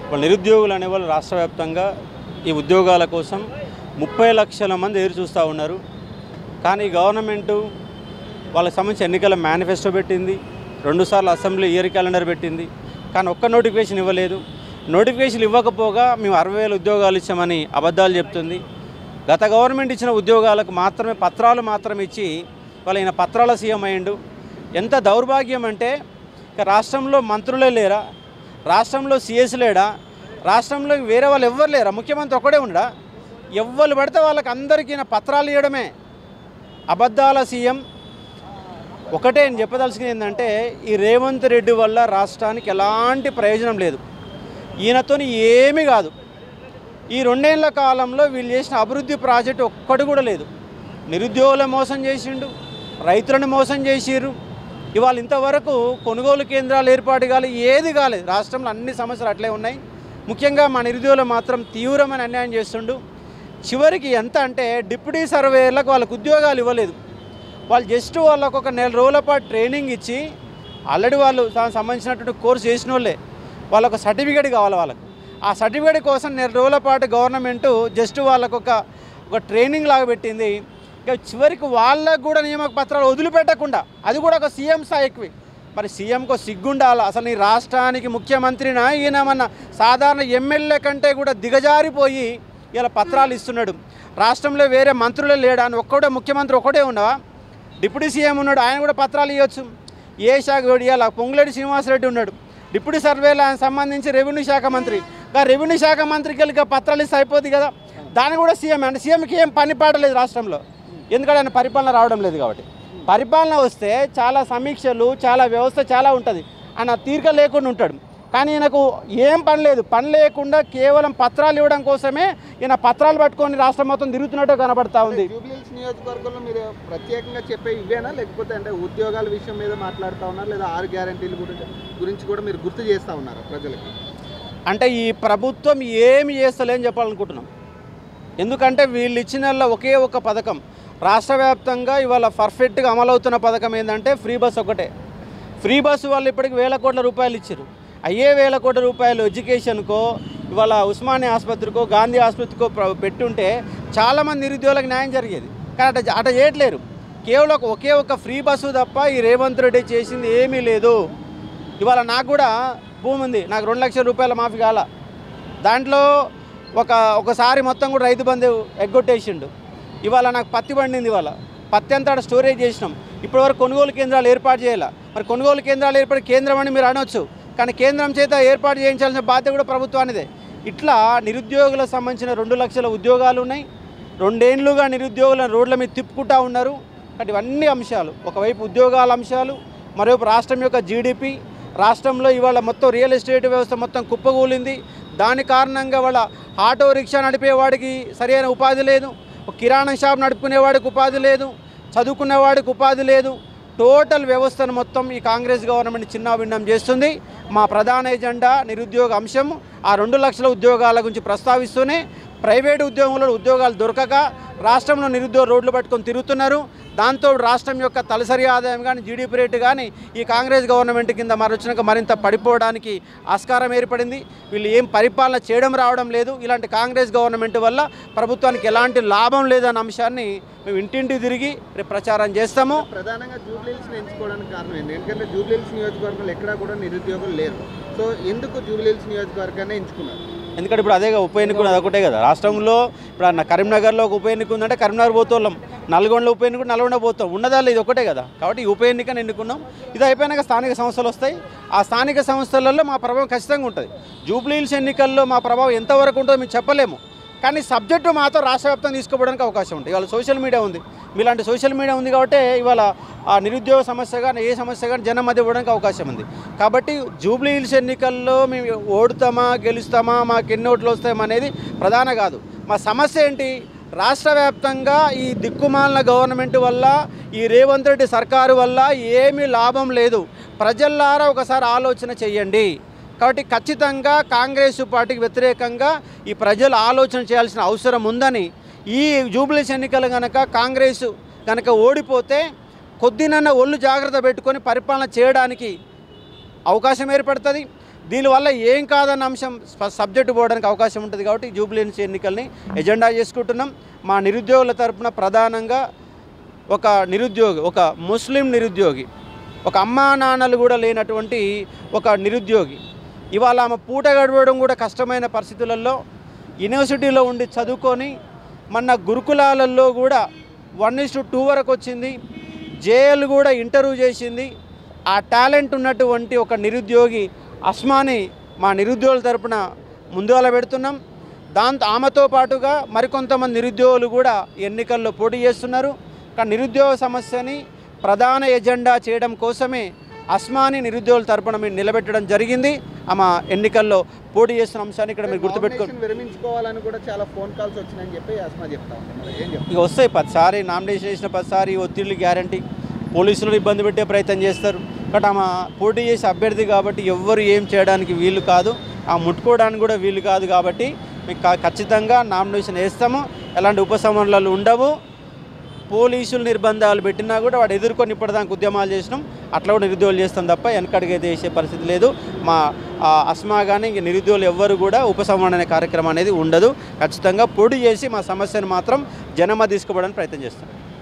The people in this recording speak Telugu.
వాళ్ళ నిరుద్యోగులు అనేవాళ్ళు రాష్ట్ర వ్యాప్తంగా ఈ ఉద్యోగాల కోసం 30 లక్షల మంది ఎదురు చూస్తూ ఉన్నారు. కానీ గవర్నమెంటు వాళ్ళకి సంబంధించి ఎన్నికల మేనిఫెస్టో పెట్టింది, 2 సార్లు అసెంబ్లీ ఇయర్ క్యాలెండర్ పెట్టింది, కానీ ఒక్క నోటిఫికేషన్ ఇవ్వలేదు. నోటిఫికేషన్ ఇవ్వకపోగా మేము 60,000 ఉద్యోగాలు ఇచ్చామని అబద్ధాలు చెప్తుంది. గత గవర్నమెంట్ ఇచ్చిన ఉద్యోగాలకు మాత్రమే పత్రాలు మాత్రమే ఇచ్చి వాళ్ళ ఈయన పత్రాల సీఎం అయ్యిండు. ఎంత దౌర్భాగ్యం అంటే ఇక రాష్ట్రంలో మంత్రులే లేరా, రాష్ట్రంలో సీఎస్ లేడా, రాష్ట్రంలో వేరే వాళ్ళు ఎవ్వరు లేరా, ముఖ్యమంత్రి ఒక్కడే ఉండడా, ఎవ్వరు పడితే వాళ్ళకి అందరికీ పత్రాలు ఇవ్వడమే అబద్ధాల సీఎం. ఒకటే నేను చెప్పదలుచుకుంది ఏంటంటే ఈ రేవంత్ రెడ్డి వల్ల రాష్ట్రానికి ఎలాంటి ప్రయోజనం లేదు. ఈయనతో ఏమీ కాదు. ఈ 2 ఏళ్ల కాలంలో వీళ్ళు చేసిన అభివృద్ధి ప్రాజెక్టు ఒక్కటి కూడా లేదు. నిరుద్యోగులను మోసం చేసిండు, రైతులను మోసం చేసిర్రు. ఇవాళ ఇంతవరకు కొనుగోలు కేంద్రాలు ఏర్పాటు కాలేదు, ఏది కాలేదు. రాష్ట్రంలో అన్ని సమస్యలు అట్లే ఉన్నాయి. ముఖ్యంగా మా నిరుద్యోగులు మాత్రం తీవ్రమైన అన్యాయం చేస్తుండు. చివరికి ఎంత అంటే డిప్యూటీ సర్వేయర్లకు వాళ్ళకు ఉద్యోగాలు ఇవ్వలేదు. వాళ్ళు జస్ట్ వాళ్ళకు ఒక 4 రోజుల పాటు ట్రైనింగ్ ఇచ్చి ఆల్రెడీ వాళ్ళు దానికి సంబంధించినటువంటి కోర్సు చేసిన వాళ్ళే, వాళ్ళకు సర్టిఫికేట్ కావాలి. వాళ్ళకు ఆ సర్టిఫికేట్ కోసం 4 రోజుల పాటు గవర్నమెంటు జస్ట్ వాళ్ళకు ఒక ట్రైనింగ్ లాగా పెట్టింది. ఇక చివరికి వాళ్ళకు కూడా నియామక పత్రాలు వదిలిపెట్టకుండా, అది కూడా ఒక సీఎం స్థాయికి. మరి సీఎంకు సిగ్గుండాలి. అసలు ఈ రాష్ట్రానికి ముఖ్యమంత్రినా ఈయనమన్న సాధారణ ఎమ్మెల్యే కంటే కూడా దిగజారిపోయి ఇలా పత్రాలు ఇస్తున్నాడు. రాష్ట్రంలో వేరే మంత్రులే లేడా అని ఒక్కడే ముఖ్యమంత్రి ఒకటే ఉండవా, డిప్యూటీ సీఎం ఉన్నాడు, ఆయన కూడా పత్రాలు ఇవ్వచ్చు. ఏ శాఖ ఇలా పొంగులేటి శ్రీనివాసరెడ్డి ఉన్నాడు, డిప్యూటీ సర్వేలు ఆయన సంబంధించి రెవెన్యూ శాఖ మంత్రి. రెవెన్యూ శాఖ మంత్రికి వెళ్ళి పత్రాలు ఇస్తే అయిపోతుంది కదా. దాన్ని కూడా సీఎం అంటే సీఎంకి ఏం పని పాడలేదు రాష్ట్రంలో, ఎందుకంటే ఆయన పరిపాలన రావడం లేదు కాబట్టి. పరిపాలన వస్తే చాలా సమీక్షలు, చాలా వ్యవస్థ చాలా ఉంటుంది, ఆయన తీరిక లేకుండా ఉంటాడు. కానీ ఈయనకు ఏం పని లేదు. పని లేకుండా కేవలం పత్రాలు ఇవ్వడం కోసమే ఈయన పత్రాలు పట్టుకొని రాష్ట్రం మొత్తం తిరుగుతున్నట్టు కనబడతా ఉంది. జూబ్లీహిల్స్ నియోజకవర్గంలో మీరు ప్రత్యేకంగా చెప్పే ఇవేనా, లేకపోతే అంటే ఉద్యోగాల విషయం మీద మాట్లాడుతూ ఉన్నారు, లేదా 6 గ్యారెంటీల గురించి కూడా మీరు గుర్తు చేస్తూ ఉన్నారు ప్రజలకి? అంటే ఈ ప్రభుత్వం ఏమి చేస్తలేని చెప్పాలనుకుంటున్నాం. ఎందుకంటే వీళ్ళు ఇచ్చిన ఒకే ఒక పథకం రాష్ట్ర వ్యాప్తంగా ఇవాళ పర్ఫెక్ట్గా అమలవుతున్న పథకం ఏంటంటే ఫ్రీ బస్ ఒకటే. ఫ్రీ బస్సు వాళ్ళు ఇప్పటికి 1,000 కోట్ల రూపాయలు ఇచ్చారు. అయ్యే 1,000 కోట్ల రూపాయలు ఎడ్యుకేషన్కో, ఇవాళ ఉస్మానియా ఆసుపత్రికో, గాంధీ ఆసుపత్రికో పెట్టుంటే చాలామంది నిరుద్యోగులకు న్యాయం జరిగేది. కానీ అట చేయట్లేరు. కేవలం ఒకే ఒక ఫ్రీ బస్సు తప్ప ఈ రేవంత్ రెడ్డి చేసింది ఏమీ లేదు. ఇవాళ నాకు కూడా భూమి ఉంది, నాకు 2 లక్షల రూపాయల మాఫీ కాల. దాంట్లో ఒకసారి మొత్తం కూడా రైతు బంధు ఎగ్గొట్టేసిండు. ఇవాళ నాకు పత్తి పండింది, ఇవాళ పత్తి అంతా స్టోరేజ్ చేసినాం. ఇప్పటివరకు కొనుగోలు కేంద్రాలు ఏర్పాటు చేయాలి. మరి కొనుగోలు కేంద్రాలు ఏర్పాటు కేంద్రం అని మీరు అనవచ్చు, కానీ కేంద్రం చేత ఏర్పాటు చేయించాల్సిన బాధ్యత కూడా ప్రభుత్వానిదే. ఇట్లా నిరుద్యోగులకు సంబంధించిన 2 లక్షల ఉద్యోగాలు ఉన్నాయి. 2 ఏళ్లుగా నిరుద్యోగులను రోడ్ల మీద తిప్పుకుంటూ ఉన్నారు. కాబట్టి ఇవన్నీ అంశాలు, ఒకవైపు ఉద్యోగాల అంశాలు, మరోవైపు రాష్ట్రం యొక్క జీడిపి, రాష్ట్రంలో ఇవాళ మొత్తం రియల్ ఎస్టేట్ వ్యవస్థ మొత్తం కుప్పగూలింది. దాని కారణంగా వాళ్ళ ఆటో రిక్షా నడిపేవాడికి సరైన ఉపాధి లేదు, కిరాణా షాప్ నడుపుకునేవాడికి ఉపాధి లేదు, చదువుకునేవాడికి ఉపాధి లేదు. టోటల్ వ్యవస్థను మొత్తం ఈ కాంగ్రెస్ గవర్నమెంట్ చిన్నాభిన్నం చేస్తుంది. మా ప్రధాన ఎజెండా నిరుద్యోగ అంశం. ఆ 2 లక్షల ఉద్యోగాల గురించి ప్రస్తావిస్తూనే ప్రైవేటు ఉద్యోగంలో ఉద్యోగాలు దొరకక రాష్ట్రంలో నిరుద్యోగ రోడ్లు పట్టుకొని తిరుగుతున్నారు. దాంతో రాష్ట్రం యొక్క తలసరి ఆదాయం కానీ జీడిపి రేటు కానీ ఈ కాంగ్రెస్ గవర్నమెంట్ కింద వచ్చినాక మరింత పడిపోవడానికి ఆస్కారం ఏర్పడింది. వీళ్ళు ఏం పరిపాలన చేయడం రావడం లేదు. ఇలాంటి కాంగ్రెస్ గవర్నమెంట్ వల్ల ప్రభుత్వానికి ఎలాంటి లాభం లేదన్న అంశాన్ని మేము ఇంటింటి తిరిగి ప్రచారం చేస్తాము. ప్రధానంగా జూబ్లీహిల్స్ని ఎంచుకోవడానికి కారణం ఏంటి? ఎందుకంటే జూబ్లీహిల్స్ నియోజకవర్గంలో ఎక్కడా కూడా నిరుద్యోగులు లేరు. సో ఎందుకు జూబ్లీహిల్స్ నియోజకవర్గాన్ని ఎంచుకున్నారు? ఎందుకంటే ఇప్పుడు అదే ఉప ఎన్నిక ఉన్నది, అదొకటే కదా. రాష్ట్రంలో ఇప్పుడు కరీంనగర్లో ఒక ఉప ఎన్నిక ఉందంటే కరీంనగర్ పోతున్నాం, నల్గొండలో ఉప ఎన్నిక నల్గొండ పోతాం, ఉన్నదాళ్ళు ఇది ఒకటే కదా. కాబట్టి ఈ ఉప ఎన్నికను ఎన్నుకున్నాం. ఇది అయిపోయినాక స్థానిక సంస్థలు వస్తాయి. ఆ స్థానిక సంస్థలలో మా ప్రభావం ఖచ్చితంగా ఉంటుంది. జూబ్లీహిల్స్ ఎన్నికల్లో మా ప్రభావం ఎంతవరకు ఉంటుందో మేము చెప్పలేము. కానీ సబ్జెక్టు మాత్రం రాష్ట్ర వ్యాప్తంగా తీసుకోవడానికి అవకాశం ఉంటుంది. ఇవాళ సోషల్ మీడియా ఉంది, మీలాంటి సోషల్ మీడియా ఉంది కాబట్టి ఇవాళ ఆ నిరుద్యోగ సమస్య కానీ ఏ సమస్య కానీ జనం మధ్య ఇవ్వడానికి అవకాశం ఉంది. కాబట్టి జూబ్లీహిల్స్ ఎన్నికల్లో మేము ఓడుతామా గెలుస్తామా మాకు ఎన్ని ఓట్లు వస్తామా అనేది ప్రధాన కాదు. మా సమస్య ఏంటి? రాష్ట్ర వ్యాప్తంగా ఈ దిక్కుమాలిన గవర్నమెంట్ వల్ల, ఈ రేవంత్ రెడ్డి సర్కారు వల్ల ఏమీ లాభం లేదు. ప్రజల్లారా ఒకసారి ఆలోచన చెయ్యండి. కాబట్టి ఖచ్చితంగా కాంగ్రెస్ పార్టీకి వ్యతిరేకంగా ఈ ప్రజలు ఆలోచన చేయాల్సిన అవసరం ఉందని, ఈ జూబ్లీహిల్స్ ఎన్నికలు కాంగ్రెస్ కనుక ఓడిపోతే కొద్దినన్న ఒళ్ళు జాగ్రత్త పెట్టుకొని పరిపాలన చేయడానికి అవకాశం ఏర్పడుతుంది. దీనివల్ల ఏం కాదన్న అంశం సబ్జెక్టు పోవడానికి అవకాశం ఉంటుంది కాబట్టి జూబ్లీహిల్స్ ఎన్నికల్ని ఎజెండా చేసుకుంటున్నాం. మా నిరుద్యోగుల తరపున ప్రధానంగా ఒక నిరుద్యోగి, ఒక ముస్లిం నిరుద్యోగి, ఒక అమ్మా నాన్నలు కూడా లేనటువంటి ఒక నిరుద్యోగి, ఇవాళ ఆమె పూట గడవడం కూడా కష్టమైన పరిస్థితులలో యూనివర్సిటీలో ఉండి చదువుకొని మన గురుకులాలలో కూడా 1:2 వరకు వచ్చింది. జేఎల్ కూడా ఇంటర్వ్యూ చేసింది. ఆ టాలెంట్ ఉన్నటువంటి ఒక నిరుద్యోగి అస్మాని మా నిరుద్యోగుల తరపున ముందుగా పెడుతున్నాం. దాంతో ఆమెతో పాటుగా మరికొంతమంది నిరుద్యోగులు కూడా ఎన్నికల్లో పోటీ చేస్తున్నారు. కానీ నిరుద్యోగ సమస్యని ప్రధాన ఎజెండా చేయడం కోసమే అస్మాని నిరుద్యోగుల తరపున మేము నిలబెట్టడం జరిగింది. ఆమె ఎన్నికల్లో పోటీ చేస్తున్న అంశాన్ని ఇక్కడ మీరు గుర్తుపెట్టుకోండి. విరమించుకోవాలని కూడా చాలా ఫోన్ కాల్స్ వచ్చినాయని చెప్పి అస్మా చెప్తా ఉంటారు. ఏం చెప్తారు? ఇక వస్తాయి 10 సారి నామినేషన్ చేసిన 10 సారి ఒత్తిళ్ళు గ్యారంటీ. పోలీసులు ఇబ్బంది పెట్టే ప్రయత్నం చేస్తారు. బట్ ఆమె పోటీ చేసే అభ్యర్థి కాబట్టి ఎవ్వరు ఏం చేయడానికి వీలు కాదు, ఆ ముట్టుకోవడానికి కూడా వీలు కాదు. కాబట్టి మీకు ఖచ్చితంగా నామినేషన్ వేస్తాము. ఎలాంటి ఉపసంహరణలు ఉండవు. పోలీసులు నిర్బంధాలు పెట్టినా కూడా వాడు ఎదుర్కొని ఇప్పటిదాకా ఉద్యమాలు చేసినాం. అట్లా కూడా నిరుద్యోగులు చేస్తాం తప్ప వెనకడిగైతే వేసే పరిస్థితి లేదు. మా అస్మా కానీ ఇంక నిరుద్యోగులు ఎవ్వరు కూడా ఉపసంహరణ అనే కార్యక్రమం అనేది ఉండదు. ఖచ్చితంగా పోటీ చేసి మా సమస్యను మాత్రం జనమ తీసుకోవడానికి ప్రయత్నం చేస్తాం.